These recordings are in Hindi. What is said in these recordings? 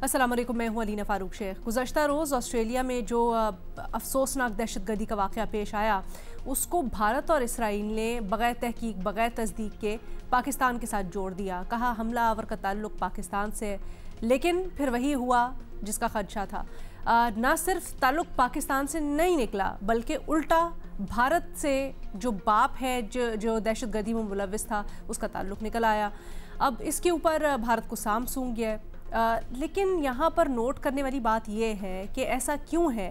अस्सलाम वालेकुम, मैं हूं अलीना फ़ारूक शेख। गुज़श्ता रोज़ ऑस्ट्रेलिया में जो अफसोसनाक दहशतगर्दी का वाक़या पेश आया, उसको भारत और इसराइल ने बग़ैर तहकीक, बग़ैर तस्दीक के पाकिस्तान के साथ जोड़ दिया। कहा हमला आवर का ताल्लुक़ पाकिस्तान से, लेकिन फिर वही हुआ जिसका ख़दशा था। ना सिर्फ ताल्लुक़ पाकिस्तान से नहीं निकला, बल्कि उल्टा भारत से जो बाप है जो दहशतगर्दी में मुलव्विस था, उसका ताल्लुक़ निकल आया। अब इसके ऊपर भारत को साम सूंघ गया। लेकिन यहाँ पर नोट करने वाली बात यह है कि ऐसा क्यों है,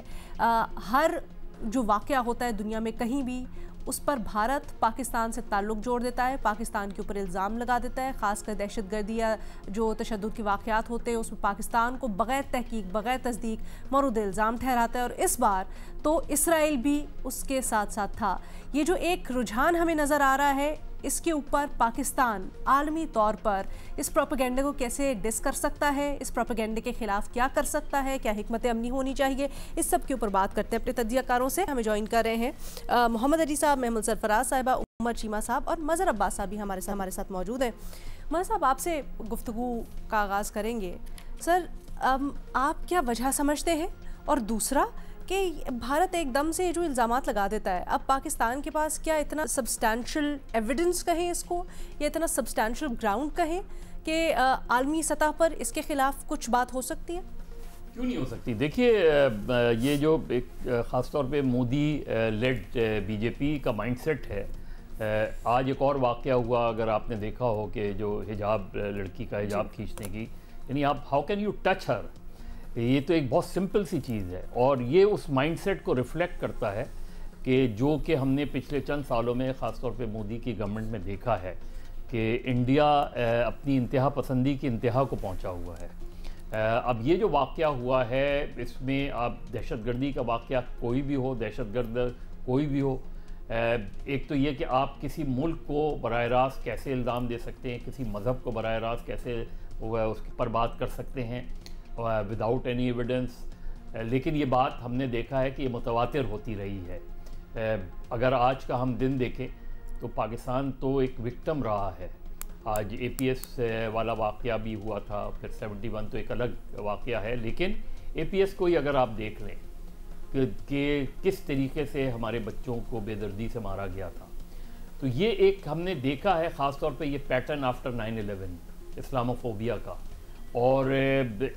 हर जो वाक़या होता है दुनिया में कहीं भी, उस पर भारत पाकिस्तान से ताल्लुक़ जोड़ देता है, पाकिस्तान के ऊपर इल्ज़ाम लगा देता है। ख़ासकर दहशतगर्दी या जो तशद्दुद के वाक़यात होते हैं उसमें पाकिस्तान को बग़ैर तहकीक, बग़ैर तस्दीक मौरूद इल्ज़ाम ठहराता है। और इस बार तो इसराइल भी उसके साथ साथ था। ये जो एक रुझान हमें नज़र आ रहा है, इसके ऊपर पाकिस्तान आलमी तौर पर इस प्रोपेगेंडे को कैसे डिस कर सकता है, इस प्रोपेगेंडे के ख़िलाफ़ क्या कर सकता है, क्या हिकमत अमली होनी चाहिए, इस सब के ऊपर बात करते हैं अपने तज्ज़ियाकारों से। हमें ज्वाइन कर रहे हैं मोहम्मद अली साहब, महमूद सरफराज साहिबा, उमर चीमा साहब और मज़हर अब्बास साहब भी हमारे साथ मौजूद हैं। मज़हर साहब, आपसे गुफ्तगू का आगाज़ करेंगे। सर, आप क्या वजह समझते हैं, और दूसरा कि भारत एकदम से जो इल्ज़ामात लगा देता है, अब पाकिस्तान के पास क्या इतना सब्सटैंशियल एविडेंस कहें इसको, या इतना सब्सटैंशियल ग्राउंड कहें कि आलमी सतह पर इसके ख़िलाफ़ कुछ बात हो सकती है? क्यों नहीं हो सकती। देखिए, ये जो एक ख़ास तौर पे मोदी लेड बीजेपी का माइंडसेट है। आज एक और वाक़या हुआ, अगर आपने देखा हो कि जो हिजाब, लड़की का हिजाब खींचने की, यानी आप how can you touch her, ये तो एक बहुत सिंपल सी चीज़ है। और ये उस माइंडसेट को रिफ्लेक्ट करता है कि जो कि हमने पिछले चंद सालों में ख़ास तौर पे मोदी की गवर्नमेंट में देखा है कि इंडिया अपनी इंतहा पसंदी की इंतहा को पहुंचा हुआ है। अब ये जो वाक़या हुआ है, इसमें आप दहशतगर्दी का वाक़या कोई भी हो, दहशतगर्द कोई भी हो, एक तो ये कि आप किसी मुल्क को बराह रास्त कैसे इल्ज़ाम दे सकते हैं, किसी मज़हब को बराह रास्त कैसे उस पर बात कर सकते हैं विदाउट एनी एविडेंस। लेकिन ये बात हमने देखा है कि ये मुतवातिर होती रही है। अगर आज का हम दिन देखें तो पाकिस्तान तो एक विक्टिम रहा है। आज APS वाला वाक़या भी हुआ था, फिर 71 तो एक अलग वाक़या है। लेकिन APS को ही अगर आप देख लें कि किस तरीके से हमारे बच्चों को बेदर्दी से मारा गया था, तो ये एक हमने देखा है ख़ास तौर पे ये पैटर्न आफ्टर 9/11 इस्लामोफोबिया का। और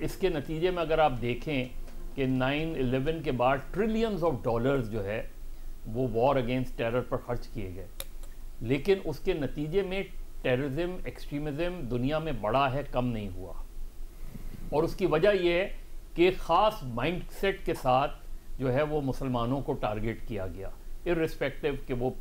इसके नतीजे में अगर आप देखें कि 9/11 के बाद ट्रिलियंस ऑफ डॉलर्स जो है वो वॉर अगेंस्ट टेरर पर खर्च किए गए, लेकिन उसके नतीजे में टेररिज्म, एक्सट्रीमिज़म दुनिया में बढ़ा है, कम नहीं हुआ। और उसकी वजह यह है कि ख़ास माइंडसेट के साथ जो है वो मुसलमानों को टारगेट किया गया, इर्रिस्पेक्टिव कि वो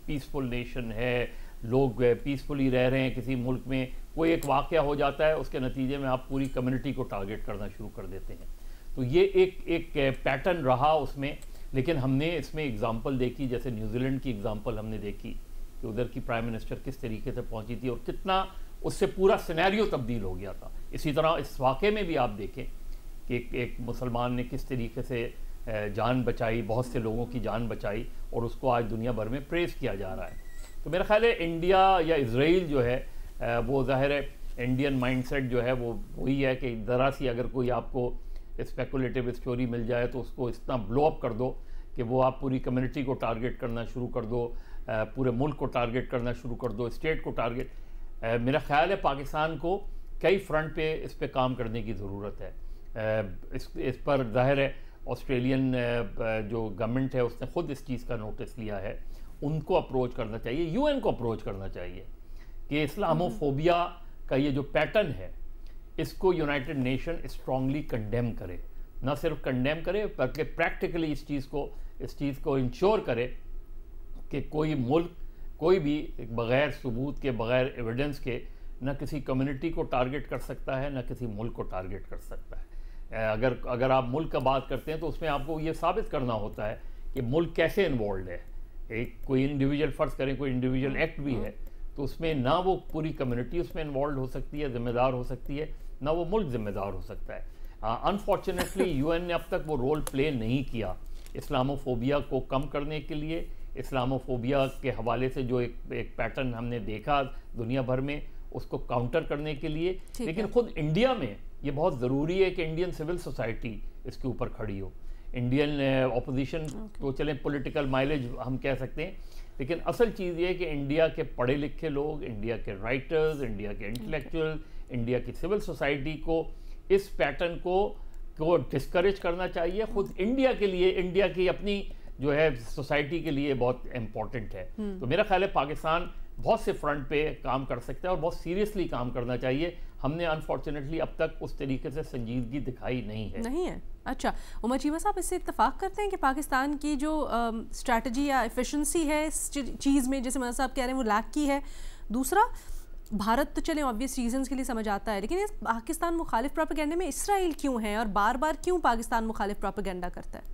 पीसफुल नेशन है, लोग पीसफुली रह रहे हैं किसी मुल्क में। कोई एक वाक़या हो जाता है, उसके नतीजे में आप पूरी कम्युनिटी को टारगेट करना शुरू कर देते हैं। तो ये एक पैटर्न रहा उसमें। लेकिन हमने इसमें एग्ज़ाम्पल देखी, जैसे न्यूजीलैंड की एग्ज़ाम्पल हमने देखी कि उधर की प्राइम मिनिस्टर किस तरीके से पहुंची थी और कितना उससे पूरा सिनेरियो तब्दील हो गया था। इसी तरह इस वाक़े में भी आप देखें कि एक मुसलमान ने किस तरीके से जान बचाई, बहुत से लोगों की जान बचाई, और उसको आज दुनिया भर में प्रेज़ किया जा रहा है। तो मेरा ख्याल है इंडिया या इजराइल जो है वो ज़ाहिर है इंडियन माइंडसेट जो है वो वही है कि ज़रा सी अगर कोई आपको स्पेकुलेटिव स्टोरी मिल जाए तो उसको इतना ब्लो अप कर दो कि वो आप पूरी कम्युनिटी को टारगेट करना शुरू कर दो, पूरे मुल्क को टारगेट करना शुरू कर दो, स्टेट को टारगेट। मेरा ख्याल है पाकिस्तान को कई फ्रंट पे इस पर काम करने की ज़रूरत है। इस पर ज़ाहिर है ऑस्ट्रेलियन जो गवर्नमेंट है उसने ख़ुद इस चीज़ का नोटिस लिया है। उनको अप्रोच करना चाहिए, UN को अप्रोच करना चाहिए कि इस्लामोफोबिया का ये जो पैटर्न है इसको यूनाइटेड नेशन स्ट्रांगली कंडेम करे। ना सिर्फ कंडेम करे बल्कि प्रैक्टिकली इस चीज़ को इंश्योर करे कि कोई मुल्क कोई भी बग़ैर सबूत के, बग़ैर एविडेंस के न किसी कम्युनिटी को टारगेट कर सकता है, न किसी मुल्क को टारगेट कर सकता है। अगर आप मुल्क का बात करते हैं तो उसमें आपको ये साबित करना होता है कि मुल्क कैसे इन्वॉल्व है। एक कोई इंडिविजुअल, फ़र्ज़ करें कोई इंडिविजुअल एक्ट भी है, तो उसमें ना वो पूरी कम्युनिटी उसमें इन्वॉल्व हो सकती है, ज़िम्मेदार हो सकती है, ना वो मुल्क ज़िम्मेदार हो सकता है। अनफॉर्चुनेटली UN ने अब तक वो रोल प्ले नहीं किया इस्लामोफोबिया को कम करने के लिए। इस्लामोफोबिया के हवाले से जो एक पैटर्न हमने देखा दुनिया भर में, उसको काउंटर करने के लिए। लेकिन खुद इंडिया में ये बहुत ज़रूरी है कि इंडियन सिविल सोसाइटी इसके ऊपर खड़ी हो। इंडियन ऑपोजिशन तो चलें पॉलिटिकल माइलेज हम कह सकते हैं, लेकिन असल चीज़ ये है कि इंडिया के पढ़े लिखे लोग, इंडिया के राइटर्स, इंडिया के इंटेलेक्चुअल, इंडिया की सिविल सोसाइटी को इस पैटर्न को डिस्करेज करना चाहिए। खुद इंडिया के लिए, इंडिया की अपनी जो है सोसाइटी के लिए बहुत इम्पॉर्टेंट है। तो मेरा ख्याल है पाकिस्तान बहुत से फ्रंट पे काम कर सकता है और बहुत सीरियसली काम करना चाहिए। हमने अनफॉर्चुनेटली अब तक उस तरीके से संजीदगी दिखाई नहीं है। अच्छा, उमर चीमा साहब, इससे इत्तेफाक करते हैं कि पाकिस्तान की जो स्ट्रैटेजी या एफिशिएंसी है इस चीज़ में, जैसे मदद साहब कह रहे हैं, वो लैक की है। दूसरा, भारत तो चले ऑब्वियस रीजंस के लिए समझ आता है, लेकिन इस पाकिस्तान मुखालिफ प्रोपेगेंडे में इसराइल क्यों है और बार बार क्यों पाकिस्तान मुखालिफ प्रोपेगेंडा करता है?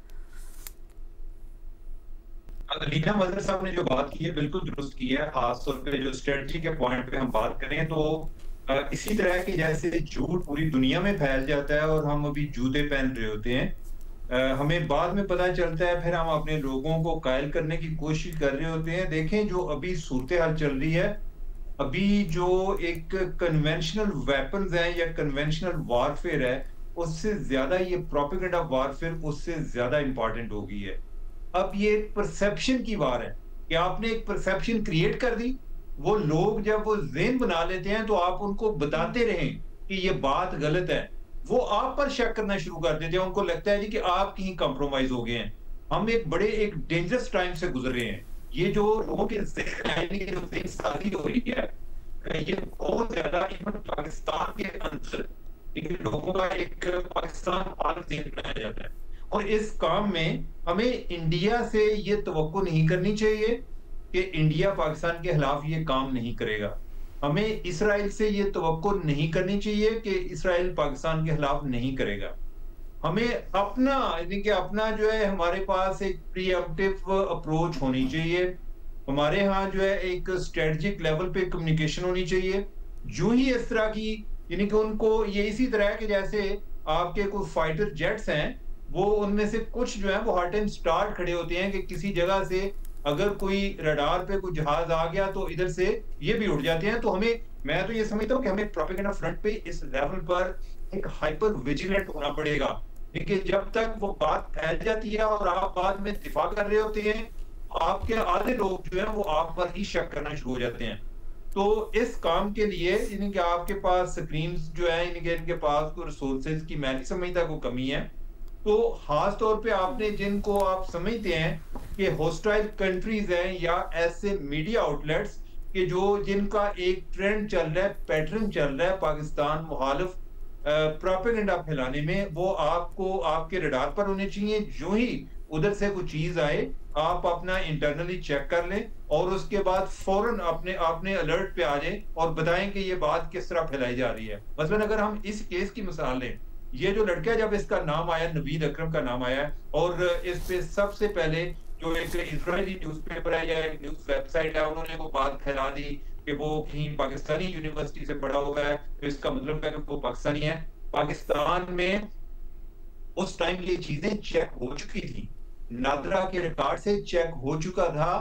लीना मजहर साहब ने जो बात की है बिल्कुल दुरुस्त की है। खासतौर पे जो स्ट्रेटजी के पॉइंट पे हम बात करें तो इसी तरह के जैसे झूठ पूरी दुनिया में फैल जाता है और हम अभी जूते पहन रहे होते हैं, हमें बाद में पता चलता है, फिर हम अपने लोगों को कायल करने की कोशिश कर रहे होते हैं। देखें जो अभी सूरत हाल चल रही है, अभी जो एक कन्वेंशनल वेपन्स हैं या कन्वेंशनल वारफेयर है, उससे ज्यादा ये प्रोपेगेंडा वारफेयर उससे ज्यादा इंपॉर्टेंट हो गई है। अब ये परसेप्शन की बात है कि आपने एक परसेप्शन क्रिएट कर दी, वो लोग जब वो ज़हन बना लेते हैं तो आप उनको बताते रहें कि ये बात गलत है, वो आप पर शक करना शुरू कर देते हैं। उनको लगता है जी कि आप कहीं कॉम्प्रोमाइज हो गए हैं। हम एक डेंजरस टाइम से गुजर रहे हैं। ये जो लोगों के ज़हन शादी हो रही है, ये बहुत ज्यादा इवन पाकिस्तान के अंदर लोगों का एक पाकिस्तान बनाया जाता है। और इस काम में हमें इंडिया से ये तवक्को नहीं करनी चाहिए कि इंडिया पाकिस्तान के खिलाफ ये काम नहीं करेगा। हमें इसराइल से ये तवक्को नहीं करनी चाहिए कि इसराइल पाकिस्तान के खिलाफ नहीं करेगा। हमें अपना यानी कि अपना जो है हमारे पास एक प्रीएम्प्टिव अप्रोच होनी चाहिए। हमारे यहाँ जो है एक स्ट्रेटजिक लेवल पे कम्युनिकेशन होनी चाहिए। जो ही इस तरह की यानी कि उनको ये इसी तरह के जैसे आपके कुछ फाइटर जेट्स हैं, वो उनमें से कुछ जो है वो हर टाइम स्टार्ट खड़े होते हैं कि किसी जगह से अगर कोई रडार पे कोई जहाज आ गया तो इधर से ये भी उड़ जाते हैं। तो मैं तो ये समझता हूँ कि हमें प्रोपेगेंडा फ्रंट पे इस लेवल पर एक हाइपर विजिलेंट होना पड़ेगा, क्योंकि जब तक वो बात फैल जाती है और आप बाद में दिफा कर रहे होते हैं, आपके आधे लोग जो है वो आप पर ही शक करना शुरू हो जाते हैं। तो इस काम के लिए इनके आपके पास स्क्रीन जो है इनके पास कोई रिसोर्सेज की मैं नहीं समझता कोई कमी है। तो खास तौर पे आपने जिनको आप समझते हैं कि होस्टाइल कंट्रीज हैं या ऐसे मीडिया आउटलेट्स कि जो जिनका एक ट्रेंड चल रहा है, पैटर्न चल रहा है पाकिस्तान मुखालिफ प्रोपेगेंडा फैलाने में, वो आपको आपके रडार पर होने चाहिए। जो ही उधर से कोई चीज आए आप अपना इंटरनली चेक कर लें और उसके बाद फौरन अपने अलर्ट पे आ जाए और बताएं कि ये बात किस तरह फैलाई जा रही है। मसलन अगर हम इस केस की मिसाल लें, ये जो लड़का जब इसका नाम आया, नवीद अकरम का नाम आया और इस पे सबसे पहले जो एक इजरायली न्यूज़पेपर है या एक न्यूज़ वेबसाइट है, उन्होंने वो बात फैला दी कि वो कहीं पाकिस्तानी यूनिवर्सिटी से पढ़ा हुआ है, तो इसका मतलब है कि वो पाकिस्तानी है। पाकिस्तान में उस टाइम ये चीजें चेक हो चुकी थी, नादरा के रिकॉर्ड से चेक हो चुका था,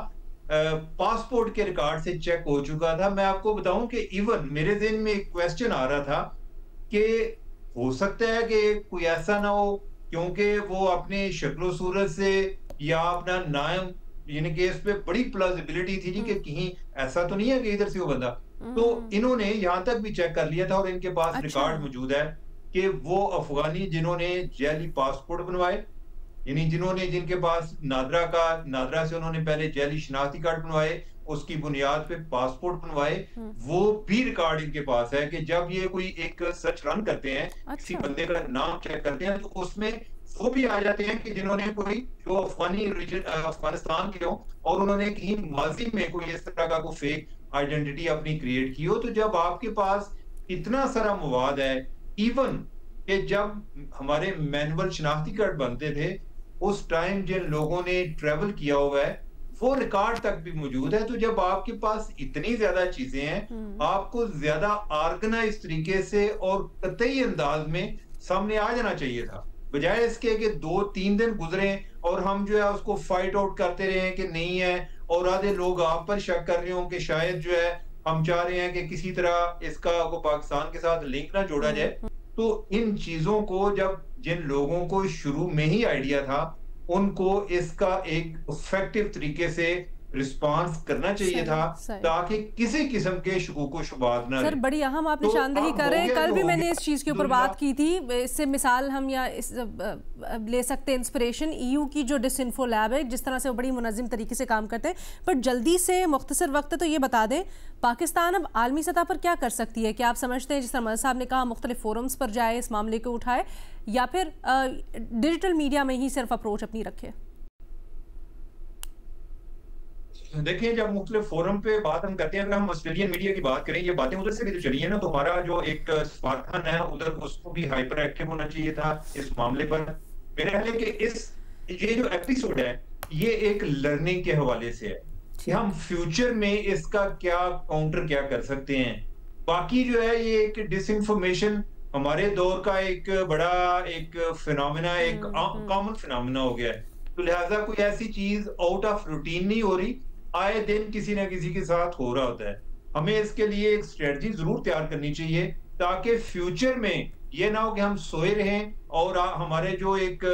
पासपोर्ट के रिकॉर्ड से चेक हो चुका था। मैं आपको बताऊं कि इवन मेरे ज़हन में एक क्वेश्चन आ रहा था कि हो सकता है कि कोई ऐसा ना हो क्योंकि वो अपने शक्लो सूरत से या अपना नाम यानी कि इस पे बड़ी प्लॉजिबिलिटी थी जी कि कहीं ऐसा तो नहीं है कि इधर से वो बंदा, तो इन्होंने यहाँ तक भी चेक कर लिया था और इनके पास रिकॉर्ड मौजूद है कि वो अफगानी जिन्होंने जैली पासपोर्ट बनवाए, यानी जिनके पास नादरा से उन्होंने पहले जैली शनाख्ती कार्ड बनवाए, उसकी बुनियाद पे पासपोर्ट बनवाए, वो भी रिकॉर्ड इनके पास है कि जब ये कोई एक सर्च रन करते हैं, किसी बंदे का नाम चेक करते हैं, तो उसमें वो भी आ जाते हैं कि जिन्होंने कोई जो अफगानिस्तान के हो और उन्होंने कहीं माजी में कोई इस तरह का कोई फेक आइडेंटिटी अपनी क्रिएट की हो। तो जब आपके पास इतना सारा मवाद है, इवन कि जब हमारे मैनुअल शनाख्ती कार्ड बनते थे उस टाइम जिन लोगों ने ट्रेवल किया हुआ है वो रिकॉर्ड तक भी मौजूद है। तो जब आपके पास इतनी ज्यादा चीजें हैं, आपको ज्यादा ऑर्गेनाइज तरीके से और कतई अंदाज में सामने आ जाना चाहिए था, बजाय इसके कि 2-3 दिन गुजरे और हम जो है उसको फाइट आउट करते रहे कि नहीं है, और आधे लोग आप पर शक कर रहे हो कि शायद जो है हम चाह रहे हैं कि किसी तरह इसका को पाकिस्तान के साथ लिंक ना जोड़ा जाए। तो इन चीजों को जब जिन लोगों को शुरू में ही आइडिया था, उनको इसका एक इफेक्टिव तरीके से रिस्पांस करना चाहिए था, ताकि किसी किस्म के शकूक शुबात ना सर रहे। बड़ी अहम आपने तो शानदाही कर रहे हैं। कल भी मैंने इस चीज़ के ऊपर बात की थी। इससे मिसाल हम या ले सकते हैं इंस्पिरेशन EU की जो डिसइंफो लैब है, जिस तरह से वो बड़ी मुनज़्ज़म तरीके से काम करते हैं। पर जल्दी से मुख्तसर वक्त है तो ये बता दें, पाकिस्तान अब आलमी सतह पर क्या कर सकती है? क्या आप समझते हैं, जिस तरह मदद साहब ने कहा, मुख्तलिफ फोरम्स पर जाए, इस मामले को उठाए, या फिर डिजिटल मीडिया में ही सिर्फ अप्रोच अपनी रखे? देखिए, जब मुख्तलिफ फोरम पे बात हम करते हैं, अगर हम ऑस्ट्रेलियन मीडिया की बात करें, ये बातें उधर से भी तो चली है ना, तो हमारा जो एक स्मार्थफोन है उधर, उसको भी हाइपर एक्टिव होना चाहिए था इस मामले पर। मेरा ख्याल है कि ये जो एपिसोड है, ये एक लर्निंग के हवाले से है कि हम फ्यूचर में इसका क्या काउंटर क्या कर सकते हैं। बाकी जो है, ये एक डिसइंफॉर्मेशन हमारे दौर का एक बड़ा एक फिनोमेना, एक कॉमन फिनोमेना हो गया है। तो लिहाजा कोई ऐसी चीज आउट ऑफ रूटीन नहीं हो रही, आए दिन किसी ना किसी के साथ हो रहा होता है। हमें इसके लिए एक स्ट्रेटजी जरूर तैयार करनी चाहिए, ताकि फ्यूचर में ये ना हो कि हम सोए रहें और हमारे जो एक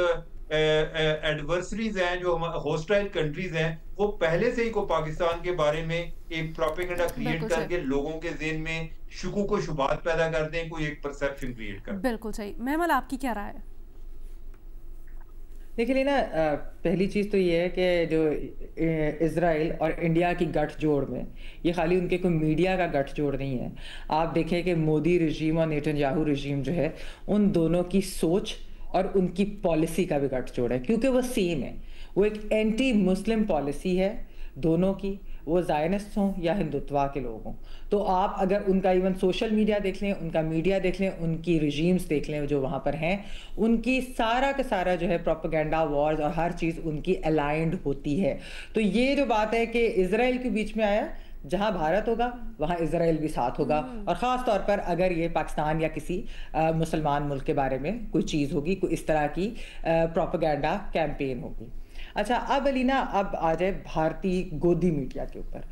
एडवर्सरीज हैं, जो होस्टाइल कंट्रीज हैं, वो पहले से ही को पाकिस्तान के बारे में एक प्रोपेगेंडा क्रिएट करके लोगों के ज़हन में शुकूक व शुबात पैदा कर दें, कोई एक परसेप्शन क्रिएट कर दें। बिल्कुल सही। महमल, आपकी क्या राय है? देखिए ना, पहली चीज़ तो ये है कि जो इज़राइल और इंडिया की गठजोड़ में, ये खाली उनके कोई मीडिया का गठजोड़ नहीं है। आप देखें कि मोदी रजीम और नेतन्याहू रजीम जो है, उन दोनों की सोच और उनकी पॉलिसी का भी गठजोड़ है, क्योंकि वो सेम है। वो एक एंटी मुस्लिम पॉलिसी है दोनों की, वो ज़ायनिस्ट हों या हिंदुत्वा के लोग हों। तो आप अगर उनका इवन सोशल मीडिया देख लें, उनका मीडिया देख लें, उनकी रिजीम्स देख लें जो वहाँ पर हैं, उनकी सारा का सारा जो है प्रोपेगेंडा वॉर्स और हर चीज़ उनकी अलाइंड होती है। तो ये जो बात है कि इजराइल के बीच में आया, जहाँ भारत होगा वहाँ इजराइल भी साथ होगा, और ख़ास तौर पर अगर ये पाकिस्तान या किसी मुसलमान मुल्क के बारे में कोई चीज़ होगी, कोई इस तरह की प्रोपेगेंडा कैंपेन होगी। अच्छा, अब अलीना, अब आ जाए भारतीय गोदी मीडिया के ऊपर।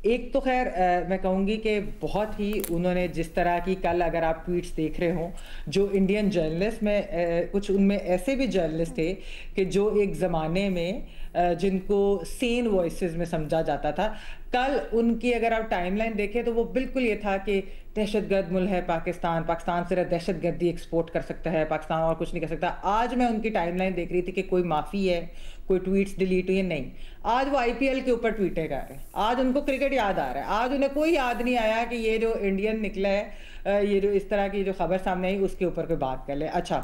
एक तो खैर मैं कहूँगी कि बहुत ही उन्होंने जिस तरह की, कल अगर आप ट्वीट्स देख रहे हों, जो इंडियन जर्नलिस्ट में कुछ उनमें ऐसे भी जर्नलिस्ट थे कि जो एक ज़माने में जिनको सेन वॉइसेस में समझा जाता था, कल उनकी अगर आप टाइमलाइन देखें तो वो बिल्कुल ये था कि दहशतगर्द मुल्क है पाकिस्तान, पाकिस्तान सिर्फ दहशतगर्दी एक्सपोर्ट कर सकता है, पाकिस्तान और कुछ नहीं कर सकता। आज मैं उनकी टाइमलाइन देख रही थी कि कोई माफ़ी है, कोई ट्वीट्स डिलीट हुई है, नहीं। आज वो IPL के ऊपर ट्वीटें कर रहे हैं, आज उनको क्रिकेट याद आ रहा है, आज उन्हें कोई याद नहीं आया कि ये जो इंडियन निकला है, ये जो इस तरह की जो खबर सामने आई, उसके ऊपर कोई बात कर ले। अच्छा,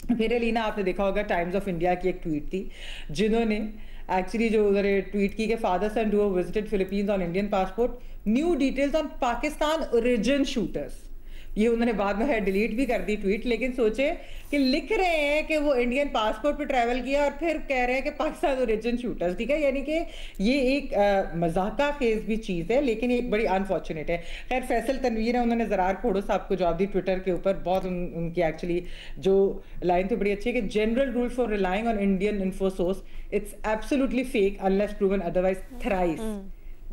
फिर अलीना, आपने देखा होगा टाइम्स ऑफ इंडिया की एक ट्वीट थी, जिन्होंने एक्चुअली जो उन्होंने ट्वीट की कि father son duo visited Philippines on Indian passport, new details on Pakistan origin shooters. ये उन्होंने बाद में डिलीट भी कर दी ट्वीट, लेकिन सोचे कि लिख रहे हैं कि वो इंडियन पासपोर्ट पे ट्रैवल किया और फिर कह रहे हैं कि पाकिस्तान ओरिजिन शूटर्स। ठीक है, यानी कि ये एक मजाका खेज भी चीज़ है, लेकिन एक बड़ी अनफॉर्चुनेट है। खैर, फैसल तनवीर है, उन्होंने ज़रार खोड़ो साहब को जवाब दी ट्विटर के ऊपर। बहुत उनकी एक्चुअली जो लाइन थी बड़ी अच्छी है कि general rule for relying on Indian info source, it's absolutely fake unless proven otherwise thrice,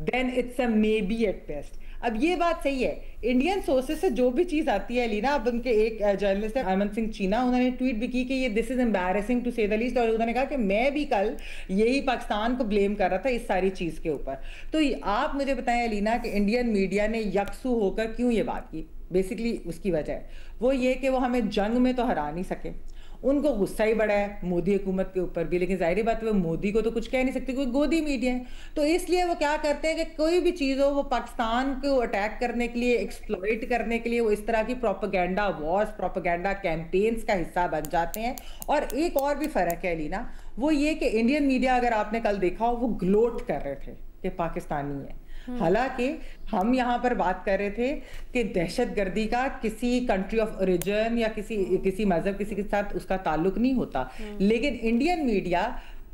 then it's a maybe at best. अब ये बात सही है, इंडियन सोर्सेज से जो भी चीज़ आती है लीना, अब उनके एक जर्नलिस्ट है अमन सिंह चीना, उन्होंने ट्वीट भी की कि ये दिस इज एम्बैरेसिंग टू से द लीस्ट, और उन्होंने कहा कि मैं भी कल यही पाकिस्तान को ब्लेम कर रहा था इस सारी चीज़ के ऊपर। तो आप मुझे बताएं लीना कि इंडियन मीडिया ने यकसू होकर क्यों ये बात की? बेसिकली उसकी वजह है वो ये कि वो हमें जंग में तो हरा नहीं सके, उनको गुस्सा ही बड़ा है मोदी हुकूमत के ऊपर भी, लेकिन जाहिर बात है वो मोदी को तो कुछ कह नहीं सकते, कोई गोदी मीडिया है। तो इसलिए वो क्या करते हैं कि कोई भी चीज़ हो, वो पाकिस्तान को अटैक करने के लिए, एक्सप्लॉइट करने के लिए, वो इस तरह की प्रोपेगेंडा वॉर्स, प्रोपेगेंडा कैंपेन्स का हिस्सा बन जाते हैं। और एक और भी फ़र्क है लीना, वो ये कि इंडियन मीडिया, अगर आपने कल देखा हो, वो ग्लोट कर रहे थे कि पाकिस्तानी है, हालांकि हम यहाँ पर बात कर रहे थे कि दहशतगर्दी का किसी कंट्री ऑफ ओरिजिन या किसी मजहब, किसी के साथ उसका ताल्लुक नहीं होता। लेकिन इंडियन मीडिया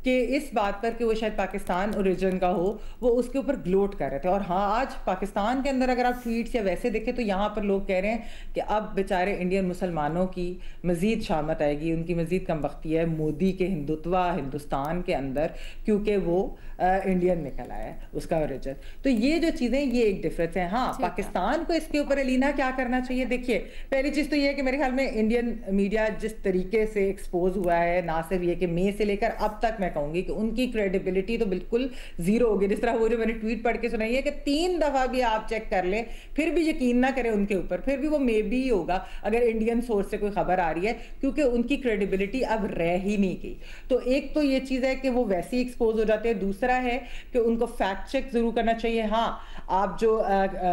कि इस बात पर कि वो शायद पाकिस्तान ओरिजिन का हो, वो उसके ऊपर ग्लोट कर रहे थे। और हाँ, आज पाकिस्तान के अंदर अगर आप ट्वीट्स या वैसे देखें तो यहाँ पर लोग कह रहे हैं कि अब बेचारे इंडियन मुसलमानों की मज़ीद शामत आएगी, उनकी मज़ीद कमबख्ती है मोदी के हिंदुत्व हिंदुस्तान के अंदर, क्योंकि वो इंडियन निकल आया है उसका ओरिजिन। तो ये जो चीज़ें, ये एक डिफरेंस है। हाँ, पाकिस्तान को इसके ऊपर अलीना क्या करना चाहिए? देखिए, पहली चीज़ तो ये है कि मेरे ख्याल में इंडियन मीडिया जिस तरीके से एक्सपोज हुआ है, ना सिर्फ ये कि मई से लेकर अब तक, मैं कहूँगी कि उनकी क्रेडिबिलिटी तो बिल्कुल ज़ीरो हो गई। जिस तरह वो जो मैंने ट्वीट पढ़ के सुनाई है कि 3 दफ़ा भी आप चेक कर लें फिर भी यकीन ना करें उनके ऊपर, फिर भी वो मे बी ही होगा अगर इंडियन सोर्स से कोई खबर आ रही है, क्योंकि उनकी क्रेडिबिलिटी अब रह ही नहीं गई। तो एक तो ये चीज़ है कि वो वैसे ही एक्सपोज हो जाते हैं। दूसरा है कि उनको फैक्ट चेक जरूर करना चाहिए। हाँ, आप जो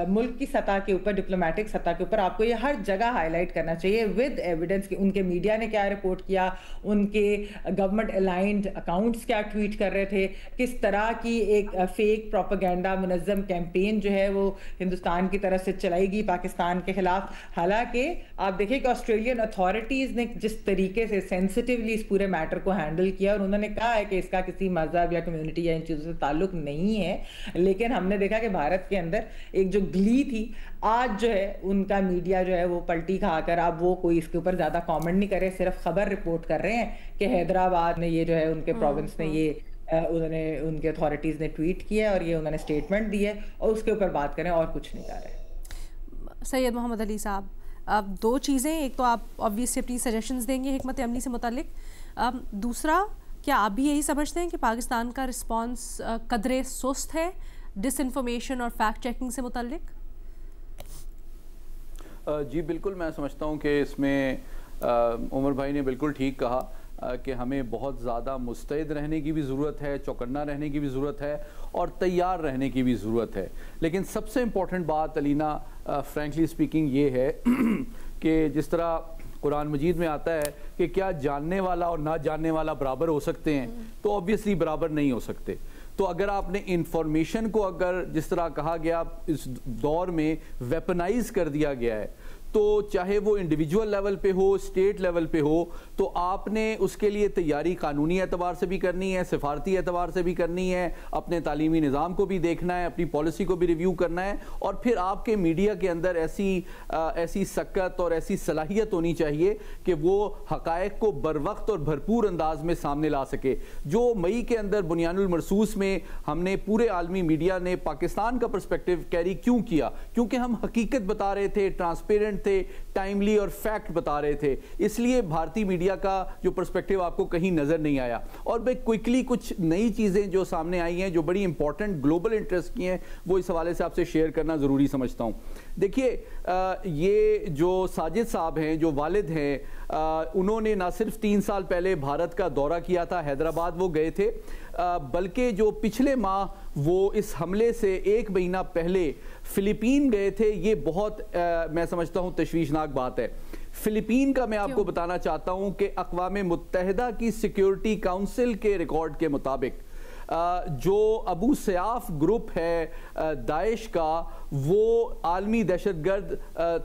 मुल्क की सतह के ऊपर, डिप्लोमेटिक सतह के ऊपर, आपको ये हर जगह हाईलाइट करना चाहिए विद एविडेंस कि उनके मीडिया ने क्या रिपोर्ट किया, उनके गवर्नमेंट अलाइंड अकाउंट्स क्या ट्वीट कर रहे थे, किस तरह की एक फेक प्रोपेगेंडा मुनज़्ज़म कैंपेन जो है वो हिंदुस्तान की तरफ से चलाएगी पाकिस्तान के खिलाफ। हालांकि आप देखिए कि ऑस्ट्रेलियन अथॉरिटीज़ ने जिस तरीके से सेंसिटिवली इस पूरे मैटर को हैंडल किया, और उन्होंने कहा है कि इसका किसी मजहब या कम्युनिटी या इन चीज़ों से ताल्लुक नहीं है, लेकिन हमने देखा कि भारत के अंदर एक जो ग्ली थी, आज जो है उनका मीडिया जो है वो पलटी खाकर अब वो कोई इसके ऊपर ज़्यादा कमेंट नहीं कर रहे, सिर्फ खबर रिपोर्ट कर रहे हैं कि हैदराबाद ने ये जो है उनके प्रोविंस ने ये उन्होंने, उनके अथॉरिटीज़ ने ट्वीट किया और ये उन्होंने स्टेटमेंट दी है, और उसके ऊपर बात करें और कुछ नहीं कर रहे। सैयद मोहम्मद अली साहब, अब 2 चीज़ें, एक तो आप ऑब्वियसली अपनी सजेशंस देंगे हिकमत अमली से मुतालिक, दूसरा क्या आप भी यही समझते हैं कि पाकिस्तान का रिस्पांस कदरे सुस्त है डिसइंफॉर्मेशन और फैक्ट चेकिंग से मुतालिक? जी बिल्कुल, मैं समझता हूँ कि इसमें उमर भाई ने बिल्कुल ठीक कहा कि हमें बहुत ज़्यादा मुस्तैद रहने की भी ज़रूरत है, चौकन्ना रहने की भी ज़रूरत है और तैयार रहने की भी ज़रूरत है। लेकिन सबसे इम्पॉर्टेंट बात अलीना, फ्रैंकली स्पीकिंग, ये है कि जिस तरह कुरान मजीद में आता है कि क्या जानने वाला और ना जानने वाला बराबर हो सकते हैं, तो ऑब्वियसली बराबर नहीं हो सकते। तो अगर आपने इंफॉर्मेशन को, अगर जिस तरह कहा गया इस दौर में वेपनाइज कर दिया गया है, तो चाहे वो इंडिविजुअल लेवल पे हो, स्टेट लेवल पे हो, तो आपने उसके लिए तैयारी कानूनी एतबार से भी करनी है, सिफारती एतबार से भी करनी है, अपने तालीमी निज़ाम को भी देखना है, अपनी पॉलिसी को भी रिव्यू करना है, और फिर आपके मीडिया के अंदर ऐसी सकत और ऐसी सलाहियत होनी चाहिए कि वो हक़ाइक़ को बर वक्त और भरपूर अंदाज में सामने ला सके। जो मई के अंदर बुनियानुल मरसूस में हमने पूरे आलमी मीडिया ने पाकिस्तान का पर्सपेक्टिव कैरी क्यों किया? क्योंकि हम हकीकत बता रहे थे, ट्रांसपेरेंट थे, टाइमली और फैक्ट बता रहे थे, इसलिए भारतीय मीडिया का जो पर्सपेक्टिव आपको कहीं नजर नहीं आया। और मैं क्विकली कुछ नई चीजें जो सामने आई हैं, जो बड़ी इंपॉर्टेंट ग्लोबल इंटरेस्ट की हैं, वो इस हवाले से आपसे शेयर करना जरूरी समझता हूं। देखिए, ये जो साजिद साहब हैं, जो वालिद हैं, उन्होंने ना सिर्फ 3 साल पहले भारत का दौरा किया था, हैदराबाद वो गए थे, बल्कि जो पिछले माह वो इस हमले से 1 महीना पहले फिलीपीन गए थे। ये बहुत मैं समझता हूं तशवीशनाक बात है। फिलीपीन का मैं आपको बताना चाहता हूं कि अक़वाम मुत्तहिदा की सिक्योरिटी काउंसिल के रिकॉर्ड के मुताबिक जो अबू सयाफ ग्रुप है दाइश का, वो आलमी दहशतगर्द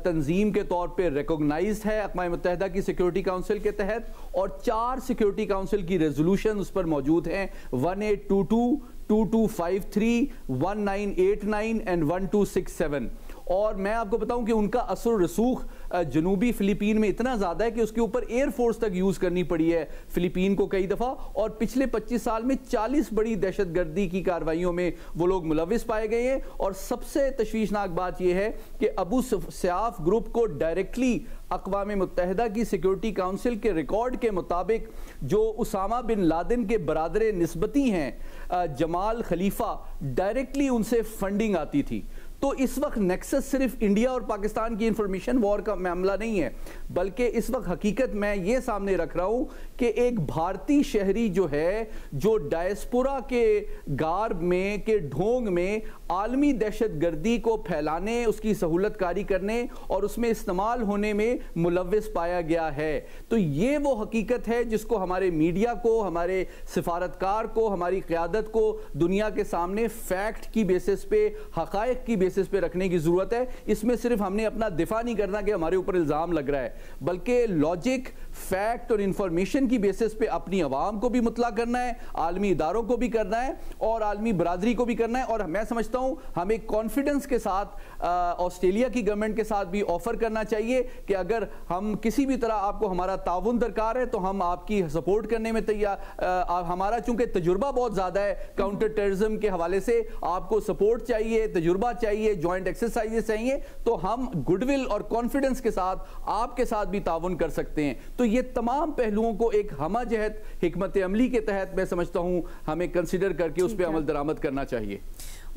तंजीम के तौर पे रिकॉग्नाइज है अक़वाम मुत्तहिदा की सिक्योरिटी काउंसिल के तहत, और 4 सिक्योरिटी काउंसिल की रेजोल्यूशन उस पर मौजूद हैं, 1822, 2253, 1989 एंड 1267। और मैं आपको बताऊं कि उनका असर रसूख जनूबी फिलीपीन में इतना ज़्यादा है कि उसके ऊपर एयरफोर्स तक यूज़ करनी पड़ी है फिलीपीन को कई दफ़ा, और पिछले 25 साल में 40 बड़ी दहशतगर्दी की कार्रवाइयों में वो लोग मुलविस पाए गए हैं। और सबसे तशवीशनाक बात यह है कि अबू सयाफ ग्रुप को डायरेक्टली अक़वाम मुत्तहिदा की सिक्योरिटी काउंसिल के रिकॉर्ड के मुताबिक जो उसामा बिन लादेन के बरादर निस्बती हैं जमाल खलीफा, डायरेक्टली उनसे फंडिंग आती थी। तो इस वक्त नेक्सस सिर्फ इंडिया और पाकिस्तान की इंफॉर्मेशन वॉर का मामला नहीं है, बल्कि इस वक्त हकीकत मैं ये सामने रख रहा हूं कि एक भारतीय शहरी जो है, जो डायस्पोरा के गार्ब में, के ढोंग में आलमी दहशतगर्दी को फैलाने, उसकी सहूलतकारी करने और उसमें इस्तेमाल होने में मुलविस पाया गया है। तो ये वो हकीकत है जिसको हमारे मीडिया को, हमारे सिफारतकार को, हमारी क़यादत को दुनिया के सामने फैक्ट की बेसिस पे, हक़ाइक़ की बेसिस पे रखने की ज़रूरत है। इसमें सिर्फ हमने अपना दिफा नहीं करना कि हमारे ऊपर इल्ज़ाम लग रहा है, बल्कि लॉजिक, फैक्ट और इंफॉर्मेशन की बेसिस पे अपनी आवाम को भी मुतला करना है, आलमी इदारों को भी करना है और आलमी बरादरी को भी करना है। और मैं समझता हूँ हमें कॉन्फिडेंस के साथ ऑस्ट्रेलिया की गवर्नमेंट के साथ भी ऑफर करना चाहिए कि अगर हम किसी भी तरह आपको हमारा ताउन दरकार है तो हम आपकी सपोर्ट करने में तैयार। हमारा चूंकि तजुर्बा बहुत ज़्यादा है काउंटर टेररिज्म के हवाले से, आपको सपोर्ट चाहिए, तजुर्बा चाहिए, जॉइंट एक्सरसाइजेस चाहिए, तो हम गुडविल और कॉन्फिडेंस के साथ आपके साथ भी ताउन कर सकते हैं। तो ये तमाम पहलुओं को एक हमाजहत हिकमत अमली के तहत मैं समझता हूं हमें कंसिडर करके उस पर अमल दरामद करना चाहिए।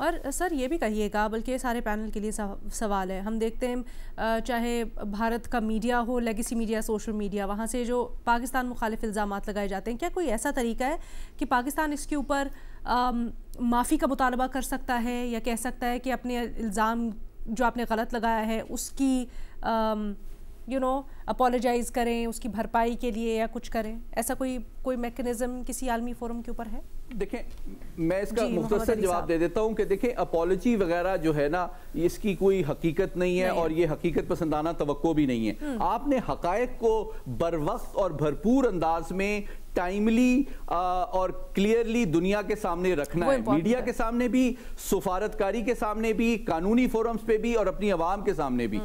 और सर ये भी कहिएगा, बल्कि सारे पैनल के लिए सवाल है, हम देखते हैं चाहे भारत का मीडिया हो, लेगेसी मीडिया, सोशल मीडिया, वहाँ से जो पाकिस्तान मुखालिफ इल्ज़ामात लगाए जाते हैं, क्या कोई ऐसा तरीका है कि पाकिस्तान इसके ऊपर माफ़ी का मुतालबा कर सकता है या कह सकता है कि अपने इल्ज़ाम जो आपने गलत लगाया है उसकी अपोलोजाइज़ करें, उसकी भरपाई के लिए या कुछ करें? ऐसा कोई मैकेनिज्म किसी आलमी फोरम के ऊपर है? देखें, मैं इसका मुख्तसर जवाब दे देता हूं कि देखें, अपॉलॉजी वगैरह जो है ना, इसकी कोई हकीकत नहीं है और ये हकीकत पसंदाना तवक्को भी नहीं है। आपने हकायक को बरवक्त और भरपूर अंदाज में टाइमली और क्लियरली दुनिया के सामने रखना है, मीडिया के सामने भी, सफारतकारी के सामने भी, कानूनी फोरम्स पे भी और अपनी आवाम के सामने भी।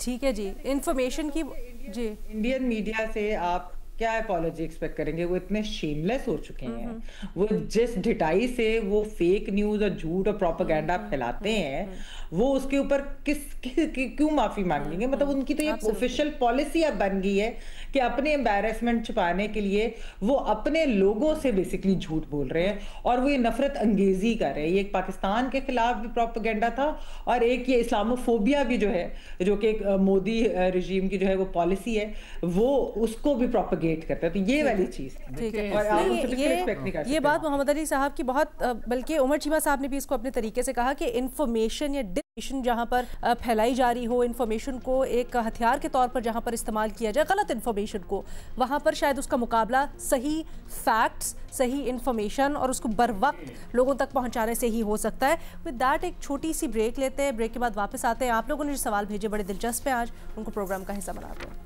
ठीक है जी, इंफॉर्मेशन की जी, इंडियन मीडिया से आप क्या अपॉलॉजी एक्सपेक्ट करेंगे? वो इतने शेमलेस हो चुके हैं, वो जिस ढिठाई से वो फेक न्यूज और झूठ और प्रोपेगेंडा फैलाते हैं, वो उसके ऊपर क्यों माफी मांगेंगे? मतलब उनकी तो ये ऑफिशियल पॉलिसी अब बन गई है कि अपने एम्बैरेसमेंट छुपाने के लिए वो अपने लोगों से बेसिकली झूठ बोल रहे हैं और वो ये नफरत अंगेजी कर रहे हैं। ये एक पाकिस्तान के खिलाफ भी प्रोपेगेंडा था और एक ये इस्लामोफोबिया भी जो है, जो कि एक मोदी रिजीम की जो है वो पॉलिसी है, वो उसको भी प्रोपेगेट करता है। तो ये वाली चीज ठीक है, और ये बात मोहम्मद अली साहब की बहुत, बल्कि उमर चीमा साहब ने भी इसको अपने तरीके से कहा कि इंफॉर्मेशन या डिसइंफॉर्मेशन जहां पर फैलाई जा रही हो, इंफॉर्मेशन को एक हथियार के तौर पर जहां पर इस्तेमाल किया जाए, गलत इंफॉर्मेशन को, वहां पर शायद उसका मुकाबला सही फैक्ट्स, सही इंफॉर्मेशन और उसको बर वक्त लोगों तक पहुंचाने से ही हो सकता है। विद दैट एक छोटी सी ब्रेक लेते हैं, ब्रेक के बाद वापस आते हैं। आप लोगों ने जो सवाल भेजे बड़े दिलचस्प हैं, आज उनको प्रोग्राम का हिस्सा बनाते हैं।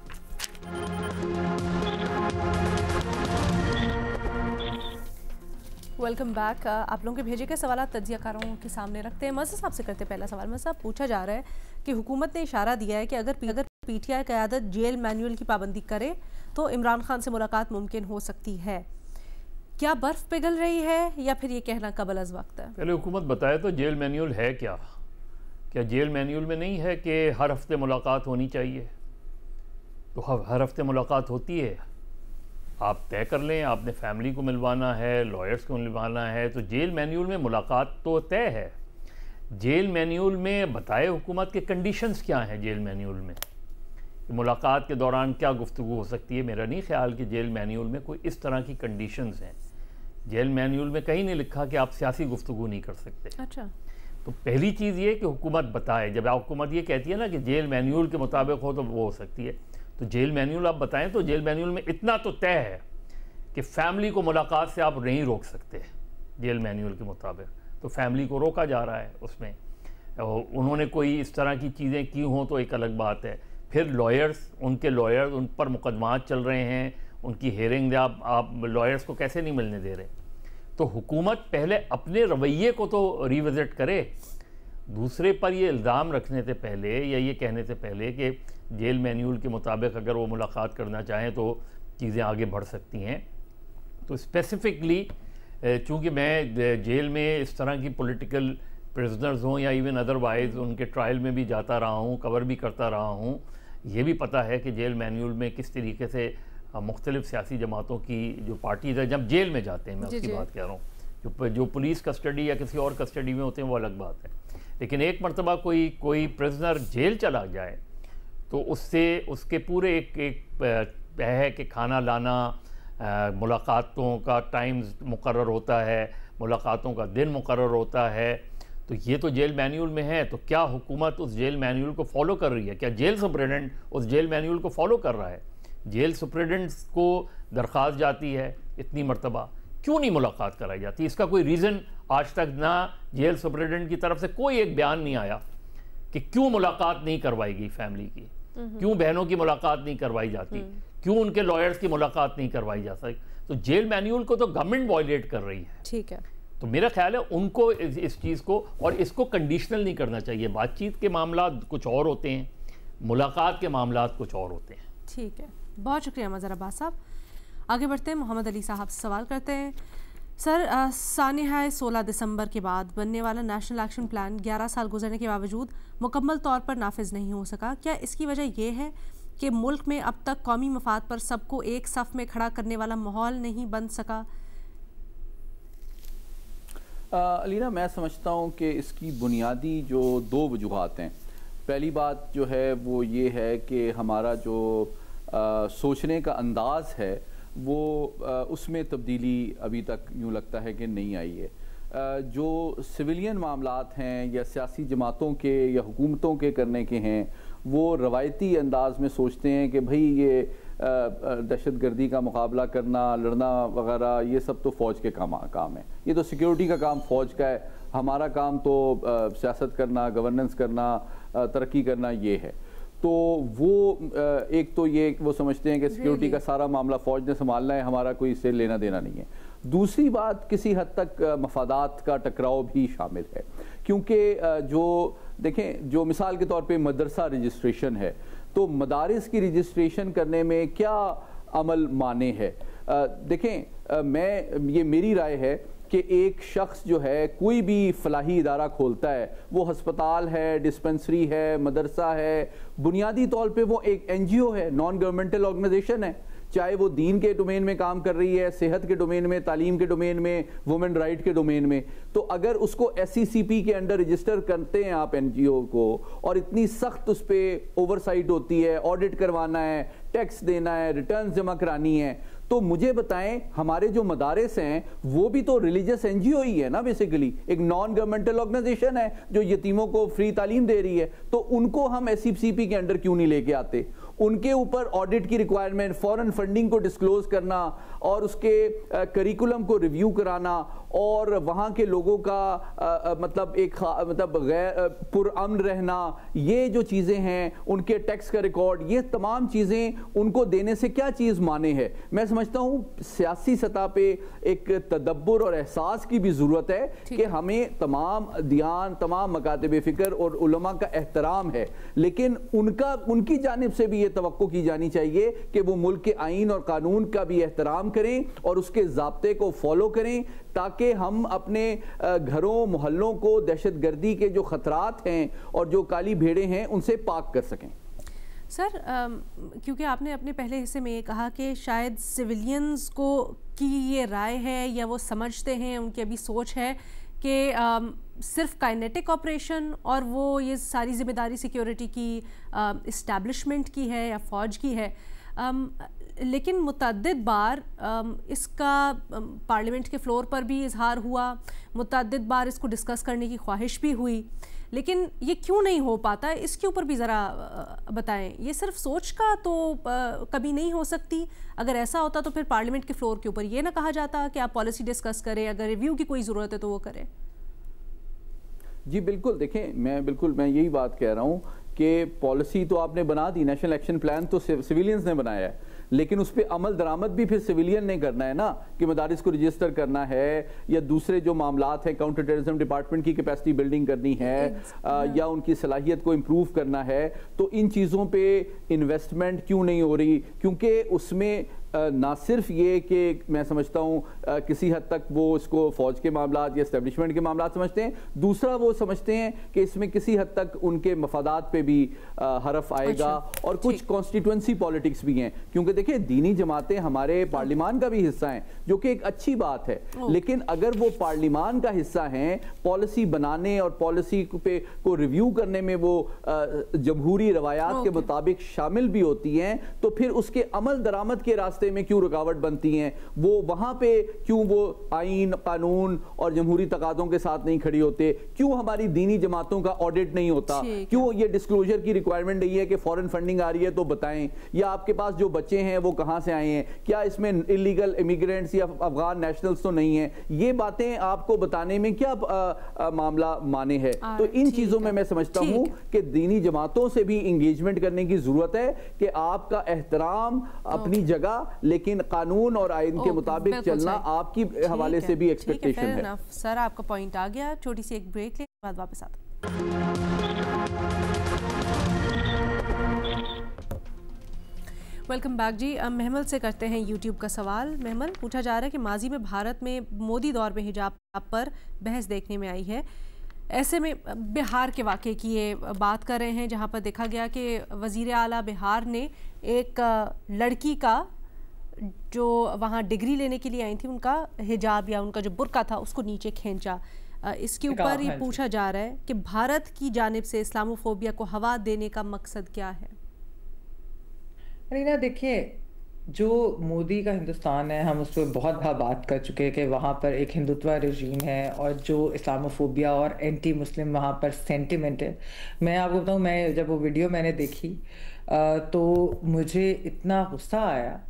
Welcome back. आप लोगों के भेजे गए सवाल तज्जियाकारों के सामने रखते हैं। मज़हर साहब से करते पहला सवाल। मज़हर साहब, पूछा जा रहा है कि हुकूमत ने इशारा दिया है कि अगर पीटीआई क़यादत जेल मैनुअल की पाबंदी करे तो इमरान खान से मुलाकात मुमकिन हो सकती है। क्या बर्फ़ पिघल रही है या फिर ये कहना कबल अज़ वक्त है? पहले हुकूमत बताए तो जेल मैनुअल है क्या? क्या जेल मैनुअल में नहीं है कि हर हफ्ते मुलाकात होनी चाहिए? तो हर हफ्ते मुलाकात होती है, आप तय कर लें, आपने फैमिली को मिलवाना है, लॉयर्स को मिलवाना है, तो जेल मैनुअल में मुलाकात तो तय है। जेल मैनुअल में बताए हुकूमत के कंडीशंस क्या हैं जेल मैनुअल में, मुलाकात के दौरान क्या गुफ्तगू हो सकती है। मेरा नहीं ख्याल कि जेल मैनुअल में कोई इस तरह की कंडीशंस हैं। जेल मैनुअल में कहीं नहीं लिखा कि आप सियासी गुफ्तगू नहीं कर सकते। अच्छा, तो पहली चीज़ ये कि हुकूमत बताए, जब हुकूमत ये कहती है ना कि जेल मैनुअल के मुताबिक हो तो वो हो सकती है, तो जेल मैनुअल आप बताएं। तो जेल मैनुअल में इतना तो तय है कि फैमिली को मुलाकात से आप नहीं रोक सकते जेल मैनुअल के मुताबिक, तो फैमिली को रोका जा रहा है उसमें। उन्होंने कोई इस तरह की चीज़ें की हों तो एक अलग बात है। फिर लॉयर्स, उनके लॉयर्स, उन पर मुकदमात चल रहे हैं, उनकी हेयरिंग आप लॉयर्स को कैसे नहीं मिलने दे रहे? तो हुकूमत पहले अपने रवैये को तो रिविज़िट करे। दूसरे पर ये इल्ज़ाम रखने से पहले या ये कहने से पहले कि जेल मैनुअल के मुताबिक अगर वो मुलाकात करना चाहें तो चीज़ें आगे बढ़ सकती हैं। तो स्पेसिफ़िकली चूँकि मैं जेल में इस तरह की पॉलिटिकल प्रिजनर्स हों या इवन अदरवाइज़ उनके ट्रायल में भी जाता रहा हूँ, कवर भी करता रहा हूँ, ये भी पता है कि जेल मैनुअल में किस तरीके से मुख्तलिफ़ सियासी जमातों की जो पार्टीज़ है जब जेल में जाते हैं, मैं उसकी बात कह रहा हूँ, जो पुलिस कस्टडी या किसी और कस्टडी में होते हैं वो अलग बात है। लेकिन एक मरतबा कोई प्रिजनर जेल चला जाए तो उससे उसके पूरे एक है कि खाना लाना, मुलाकातों का टाइम मुकर्रर होता है, मुलाकातों का दिन मुकर्रर होता है, तो ये तो जेल मैनुअल में है। तो क्या हुकूमत उस जेल मैनुअल को फॉलो कर रही है? क्या जेल सुप्रिटेंडेंट उस जेल मैनुअल को फॉलो कर रहा है? जेल सुप्रिटेंडेंट को दरख्वास्त जाती है इतनी मरतबा, क्यों नहीं मुलाकात कराई जाती? इसका कोई रीज़न आज तक ना जेल सुपरिटेंडेंट की तरफ से कोई एक बयान नहीं आया कि क्यों मुलाकात नहीं करवाई गई फैमिली की, क्यों बहनों की मुलाकात नहीं करवाई जाती, क्यों उनके लॉयर्स की मुलाकात नहीं करवाई जा सकती। तो जेल मैन्यूअल को तो गवर्नमेंट वायलेट कर रही है। ठीक है, तो मेरा ख्याल है उनको इस चीज़ को, और इसको कंडीशनल नहीं करना चाहिए। बातचीत के मामला कुछ और होते हैं, मुलाकात के मामला कुछ और होते हैं। ठीक है, बहुत शुक्रिया मज़हर अब्बास साहब। आगे बढ़ते हैं, मोहम्मद अली साहब से सवाल करते हैं। सर, सानिहा 16 दिसंबर के बाद बनने वाला नेशनल एक्शन प्लान 11 साल गुजरने के बावजूद मुकम्मल तौर पर नाफिज नहीं हो सका। क्या इसकी वजह यह है कि मुल्क में अब तक कौमी मफाद पर सबको एक सफ़ में खड़ा करने वाला माहौल नहीं बन सका? अलीना, मैं समझता हूँ कि इसकी बुनियादी जो 2 वजूहात हैं। पहली बात जो है वो ये है कि हमारा जो सोचने का अंदाज़ है वो उसमें तब्दीली अभी तक यूँ लगता है कि नहीं आई है। जो सिविलियन मामलात हैं या सियासी जमातों के या हुकूमतों के करने के हैं, वो रवायती अंदाज में सोचते हैं कि भाई ये दहशतगर्दी का मुकाबला करना, लड़ना वगैरह, ये सब तो फ़ौज के काम है, ये तो सिक्योरिटी का काम फ़ौज का है, हमारा काम तो सियासत करना, गवर्नेंस करना, तरक्की करना ये है। तो वो एक तो ये वो समझते हैं कि सिक्योरिटी का सारा मामला फ़ौज ने संभालना है, हमारा कोई इससे लेना देना नहीं है। दूसरी बात, किसी हद तक मफादात का टकराव भी शामिल है, क्योंकि जो देखें, जो मिसाल के तौर पे मदरसा रजिस्ट्रेशन है, तो मदारिस की रजिस्ट्रेशन करने में क्या अमल माने है? देखें, ये मेरी राय है कि एक शख्स जो है कोई भी फलाही इदारा खोलता है, वो हस्पताल है, डिस्पेंसरी है, मदरसा है, बुनियादी तौर पे वो एक NGO है, नॉन गवर्नमेंटल ऑर्गेनाइजेशन है, चाहे वो दीन के डोमेन में काम कर रही है, सेहत के डोमेन में, तालीम के डोमेन में, वुमेन राइट के डोमेन में। तो अगर उसको SECP के अंडर रजिस्टर करते हैं आप NGO को, और इतनी सख्त उस पर ओवरसाइट होती है, ऑडिट करवाना है, टैक्स देना है, रिटर्न जमा करानी है, तो मुझे बताएं, हमारे जो मदारिस हैं वो भी तो रिलीजियस NGO ही है ना, बेसिकली एक नॉन गवर्नमेंटल ऑर्गेनाइजेशन है जो यतीमों को फ्री तालीम दे रही है। तो उनको हम SECP के अंडर क्यों नहीं लेके आते? उनके ऊपर ऑडिट की रिक्वायरमेंट, फॉरेन फंडिंग को डिस्क्लोज करना और उसके करिकुलम को रिव्यू कराना और वहाँ के लोगों का मतलब गैर पुरअमन रहना, ये जो चीज़ें हैं, उनके टैक्स का रिकॉर्ड, ये तमाम चीज़ें उनको देने से क्या चीज़ माने है? मैं समझता हूँ सियासी सतह पे एक तदब्बर और एहसास की भी ज़रूरत है कि हमें तमाम दियान, तमाम मकातब फ़िक्र और उलमा का एहतराम है, लेकिन उनकी जानिब से भी ये तवक्को की जानी चाहिए कि वो मुल्क के आईन और कानून का भी एहतराम करें और उसके ज़ाब्ते को फॉलो करें, ताकि हम अपने घरों मोहल्लों को दहशतगर्दी के जो ख़तरात हैं और जो काली भेड़ें हैं उनसे पाक कर सकें। सर, क्योंकि आपने अपने पहले हिस्से में ये कहा कि शायद सिविलियंस को की ये राय है या वो समझते हैं, उनकी अभी सोच है कि सिर्फ काइनेटिक ऑपरेशन और वो ये सारी जिम्मेदारी सिक्योरिटी की इस्टेब्लिशमेंट की है या फ़ौज की है। लेकिन मुतअद्दिद बार इसका पार्लियामेंट के फ्लोर पर भी इजहार हुआ, मुतअद्दिद बार इसको डिस्कस करने की ख्वाहिश भी हुई, लेकिन ये क्यों नहीं हो पाता? इसके ऊपर भी ज़रा बताएं। ये सिर्फ सोच का तो कभी नहीं हो सकती? अगर ऐसा होता तो फिर पार्लियामेंट के फ्लोर के ऊपर ये ना कहा जाता कि आप पॉलिसी डिस्कस करें, अगर रिव्यू की कोई ज़रूरत है तो वो करें। जी बिल्कुल, देखें, मैं यही बात कह रहा हूँ कि पॉलिसी तो आपने बना दी, नेशनल एक्शन प्लान तो सिविलियंस ने बनाया है, लेकिन उस पर अमल दरामद भी फिर सिविलियन ने करना है ना, कि मदारिस को रजिस्टर करना है या दूसरे जो मामलात हैं, काउंटर टेररिज्म डिपार्टमेंट की कैपेसिटी बिल्डिंग करनी है या उनकी सलाहियत को इम्प्रूव करना है। तो इन चीज़ों पे इन्वेस्टमेंट क्यों नहीं हो रही? क्योंकि उसमें ना सिर्फ ये कि मैं समझता हूँ किसी हद तक वो इसको फ़ौज के मामलात या एस्टेब्लिशमेंट के मामलात समझते हैं, दूसरा वो समझते हैं कि इसमें किसी हद तक उनके मफादात पे भी हरफ आएगा। और कुछ कॉन्स्टिट्यूंसी पॉलिटिक्स भी हैं, क्योंकि देखिए दीनी जमातें हमारे पार्लियामान का भी हिस्सा हैं, जो कि एक अच्छी बात है, लेकिन अगर वो पार्लियामान का हिस्सा हैं, पॉलिसी बनाने और पॉलिसी को रिव्यू करने में वो जमहूरी रवायात के मुताबिक शामिल भी होती हैं, तो फिर उसके अमल दरामद के रास्ते रास्ते में क्यों रुकावट बनती हैं, वो वहां पे क्यों वो आईन, कानून और जमहूरी तकाज़ों के साथ नहीं खड़ी होते, क्यों हमारी दीनी जमातों का ऑडिट नहीं होता, क्यों ये डिस्क्लोजर की रिक्वायरमेंट नहीं है कि फॉरेन फंडिंग आ रही है तो बताएं, या आपके पास जो बच्चे हैं वो कहां से आए हैं, क्या इसमें इलीगल इमिग्रेंट्स या अफगान नेशनल्स तो नहीं है, ये बातें आपको बताने में क्या मामला माने है। तो इन चीजों में मैं समझता हूं कि दीनी जमातों से भी इंगेजमेंट करने की जरूरत है कि आपका एहतराम अपनी जगह, लेकिन कानून और आइन के मुताबिक चलना आपकी हवाले से भी एक्सपेक्टेशन है। सर आपका पॉइंट आ गया, छोटी सी एक ब्रेक ले बाद वापस आते हैं। वेलकम बैक जी। अब महमल से करते हैं यूट्यूब का सवाल। महमल, पूछा जा रहा है कि माजी में भारत में मोदी दौर में हिजाब पर बहस देखने में आई है, ऐसे में बिहार के वाक़े की ये बात कर रहे हैं जहां पर देखा गया कि वज़ीर आला बिहार ने एक लड़की का जो वहां डिग्री लेने के लिए आई थी उनका हिजाब या उनका जो बुर्का था उसको नीचे खींचा। इसके ऊपर ये पूछा जा रहा है कि भारत की जानिब से इस्लामोफोबिया को हवा देने का मकसद क्या है? रीना, देखिए, जो मोदी का हिंदुस्तान है, हम उस पर बहुत बात कर चुके हैं कि वहाँ पर एक हिंदुत्व रजीम है और जो इस्लामोफोबिया और एंटी मुस्लिम वहाँ पर सेंटिमेंट है। मैं आपको बताऊँ, मैं जब वो वीडियो मैंने देखी तो मुझे इतना गुस्सा आया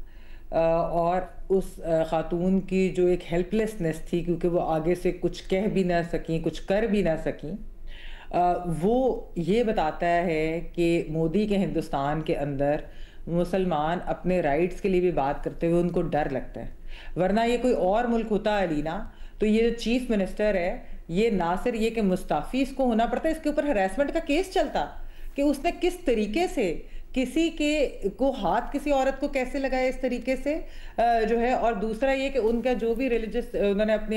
और उस खातून की जो एक हेल्पलेसनेस थी, क्योंकि वो आगे से कुछ कह भी ना सकी, कुछ कर भी ना सकी, वो ये बताता है कि मोदी के हिंदुस्तान के अंदर मुसलमान अपने राइट्स के लिए भी बात करते हुए उनको डर लगता है। वरना ये कोई और मुल्क होता अलीना, तो ये जो चीफ मिनिस्टर है, ये ना सिर्फ ये कि मुस्ताफ़ी इसको होना पड़ता है, इसके ऊपर हरासमेंट का केस चलता कि उसने किस तरीके से किसी के को हाथ किसी औरत को कैसे लगाया इस तरीके से जो है। और दूसरा ये कि उनका जो भी रिलीजियस उन्होंने अपनी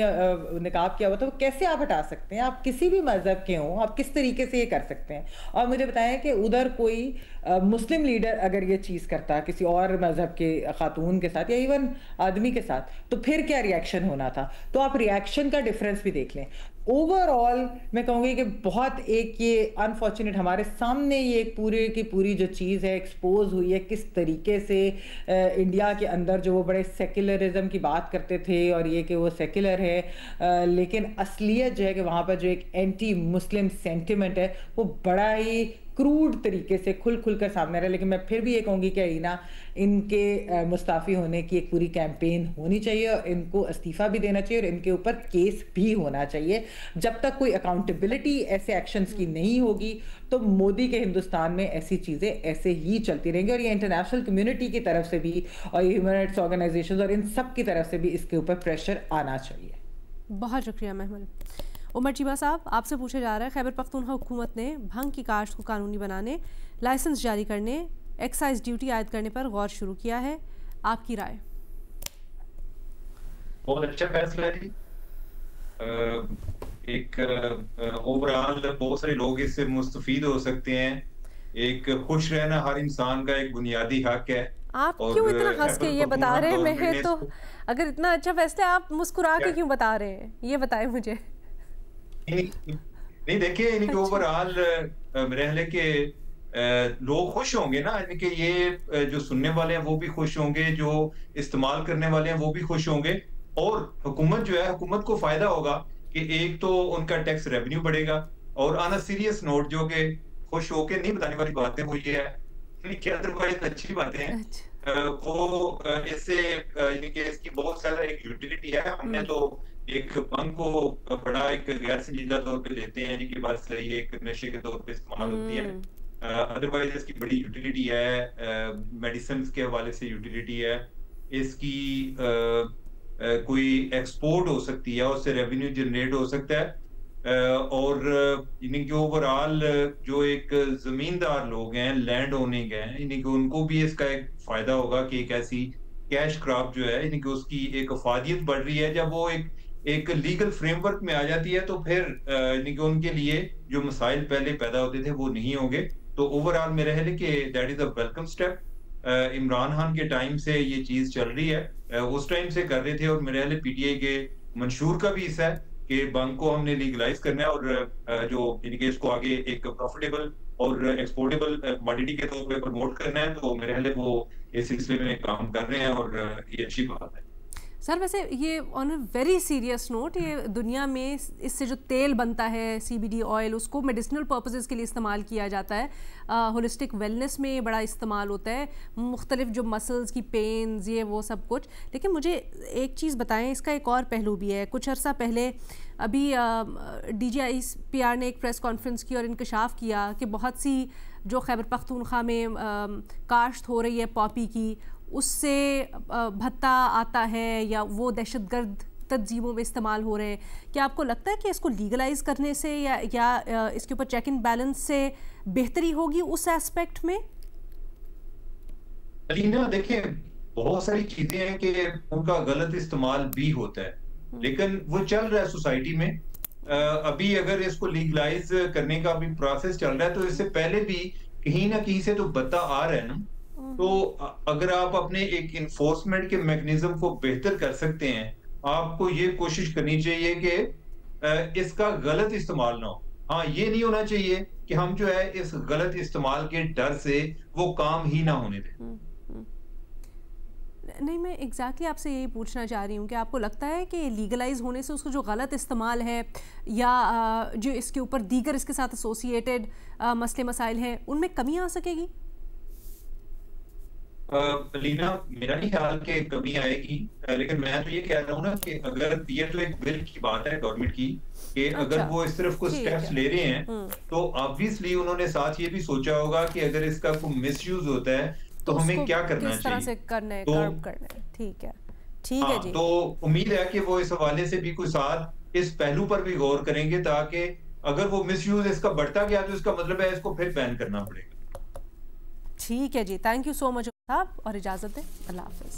निकाब किया हुआ था वो कैसे आप हटा सकते हैं, आप किसी भी मजहब के हों, आप किस तरीके से ये कर सकते हैं। और मुझे बताएं कि उधर कोई मुस्लिम लीडर अगर ये चीज़ करता किसी और मजहब के खातून के साथ या इवन आदमी के साथ, तो फिर क्या रिएक्शन होना था। तो आप रिएक्शन का डिफरेंस भी देख लें। ओवरऑल मैं कहूँगी कि बहुत एक ये अनफॉर्चुनेट, हमारे सामने ये पूरे की पूरी जो चीज़ है एक्सपोज हुई है, किस तरीके से इंडिया के अंदर जो वो बड़े सेक्युलरिज्म की बात करते थे और ये कि वो सेक्युलर है, लेकिन असलियत जो है कि वहाँ पर जो एक एंटी मुस्लिम सेंटिमेंट है वो बड़ा ही क्रूड तरीके से खुल कर सामने आ रहा है। लेकिन मैं फिर भी ये कहूँगी कि अरीना, इनके मुस्ताफ़ी होने की एक पूरी कैंपेन होनी चाहिए और इनको इस्तीफ़ा भी देना चाहिए और इनके ऊपर केस भी होना चाहिए। जब तक कोई अकाउंटेबिलिटी ऐसे एक्शंस की नहीं होगी तो मोदी के हिंदुस्तान में ऐसी चीज़ें ऐसे ही चलती रहेंगी। और ये इंटरनेशनल कम्युनिटी की तरफ से भी और ह्यूमन राइट्स ऑर्गेनाइजेशन और इन सब की तरफ से भी इसके ऊपर प्रेशर आना चाहिए। बहुत शुक्रिया महमल। उमर चीमा साहब, आपसे पूछा जा रहा है, खैबर पख्तूनख्वा हुकूमत ने भंग की काश्त को कानूनी बनाने, लाइसेंस जारी करने, एक्साइज ड्यूटी आयद करने पर गौर शुरू किया है, आपकी राय? बहुत अच्छा फैसला है। एक ओवरऑल बहुत सारे लोग इससे मुस्तफीद हो सकते हैं। एक खुश रहना हर इंसान का एक बुनियादी हक है। आप क्यों इतना हंस के ये बता रहे हैं? मैं तो अगर इतना अच्छा फैसला आप मुस्कुरा के क्यों बता रहे हैं, ये बताएं मुझे। नहीं देखिए, इनके ओवरऑल रहने के लोग खुश होंगे ना, इनके ये जो सुनने वाले हैं वो भी खुश होंगे, जो इस्तेमाल करने वाले हैं वो भी खुश होंगे और हुकूमत जो है, हुकूमत को फायदा होगा कि एक तो उनका टैक्स रेवेन्यू बढ़ेगा। और ऑन अ सीरियस नोट, जो कि खुश होके नहीं बताने वाली बातें वो ये है कि अदरवाइज अच्छी बातें हैं, वो इससे इसकी बहुत ज्यादा एक यूटिलिटी है। हमने तो एक भंग को बड़ा एक गैर संजीदा तौर पे लेते हैं जिनकी बात सही है, एक नशे के तौर पे इस्तेमाल होती है। अदरवाइज इसकी बड़ी यूटिलिटी है, मेडिसिन के हवाले से यूटिलिटी है, इसकी कोई एक्सपोर्ट हो सकती है, उससे रेवेन्यू जनरेट हो सकता है। और इनके ओवरऑल जो एक जमींदार लोग हैं, लैंड ओनिंग हैं, इनके उनको भी इसका एक फायदा होगा कि एक ऐसी कैश क्रॉप जो है इनकी उसकी एक अफादियत बढ़ रही है। जब वो एक लीगल फ्रेमवर्क में आ जाती है तो फिर उनके लिए जो मसाइल पहले पैदा होते थे वो नहीं होंगे। तो ओवरऑल मेरा है कि that is a welcome step. Imran Khan के टाइम से ये चीज चल रही है, उस टाइम से कर रहे थे और मेरे ख्याल पीटीआई के मंशूर का भी हिस्सा है कि बंक को हमने लीगलाइज करना है और जो इनके इसको आगे एक प्रॉफिटेबल और एक्सपोर्टेबल कमोडिटी के तौर पे प्रमोट करना है, तो मेरे ख्याल वो इस सिलसिले में काम कर रहे हैं और ये अच्छी बात है। सर वैसे ये on a very serious note, ये दुनिया में इससे जो तेल बनता है CBD ऑयल, उसको मेडिसिनल पर्पसेस के लिए इस्तेमाल किया जाता है, होलिस्टिक वेलनेस में बड़ा इस्तेमाल होता है, मुख्तलिफ जो मसल्स की पेन्स ये वो सब कुछ। लेकिन मुझे एक चीज़ बताएं, इसका एक और पहलू भी है। कुछ अर्सा पहले अभी DGIPR ने एक प्रेस कॉन्फ्रेंस की और इंकशाफ किया कि बहुत सी जो खैबर पख्तूनख्वा में काश्त हो रही है पॉपी की, उससे भत्ता आता है या वो दहशतगर्द तंजीमों में इस्तेमाल हो रहे हैं। क्या आपको लगता है कि इसको लीगलाइज करने से या इसके ऊपर चेक एंड बैलेंस से बेहतरी होगी उस एस्पेक्ट में? अलीना देखिए, बहुत सारी चीजें हैं कि उनका गलत इस्तेमाल भी होता है, लेकिन वो चल रहा है सोसाइटी में। अभी अगर इसको लीगलाइज करने का भी प्रोसेस चल रहा है, तो इससे पहले भी कहीं ना कहीं से तो भत्ता आ रहा है ना। तो अगर आप अपने एक इन्फोर्समेंट के मैकेनिज्म को बेहतर कर सकते हैं, आपको ये कोशिश करनी चाहिए कि इसका गलत इस्तेमाल ना हो। हाँ, ये नहीं होना चाहिए कि हम जो है इस गलत इस्तेमाल के डर से वो काम ही ना होने दें। नहीं, मैं एग्जैक्टली आपसे यही पूछना चाह रही हूँ कि आपको लगता है कि लीगलाइज होने से उसका जो गलत इस्तेमाल है या जो इसके ऊपर दीगर इसके साथ एसोसिएटेड मसले मसाइल हैं, उनमें कमी आ सकेगी? लीना, मेरा नहीं ख्याल कि कमी आएगी, लेकिन मैं तो ये कह रहा हूँ ना कि अगर ये तो एक बिल की बात है गवर्नमेंट की कि अगर वो इस तरफ कुछ स्टेप्स ले रहे हैं, तो ऑब्वियसली उन्होंने साथ ये भी सोचा होगा कि अगर इसका कोई मिसयूज होता है तो हमें क्या करना चाहिए, किस तरह से करना है, कर्ब करना है। ठीक है, ठीक है जी। तो उम्मीद है कि वो इस हवाले से भी कुछ साथ इस पहलू पर भी गौर करेंगे, ताकि अगर वो मिसयूज इसका बढ़ता गया तो इसका मतलब है इसको फिर बैन करना पड़ेगा। ठीक है जी, थैंक यू सो मच साहब, और इजाज़त दें, अल्लाह हाफिज़।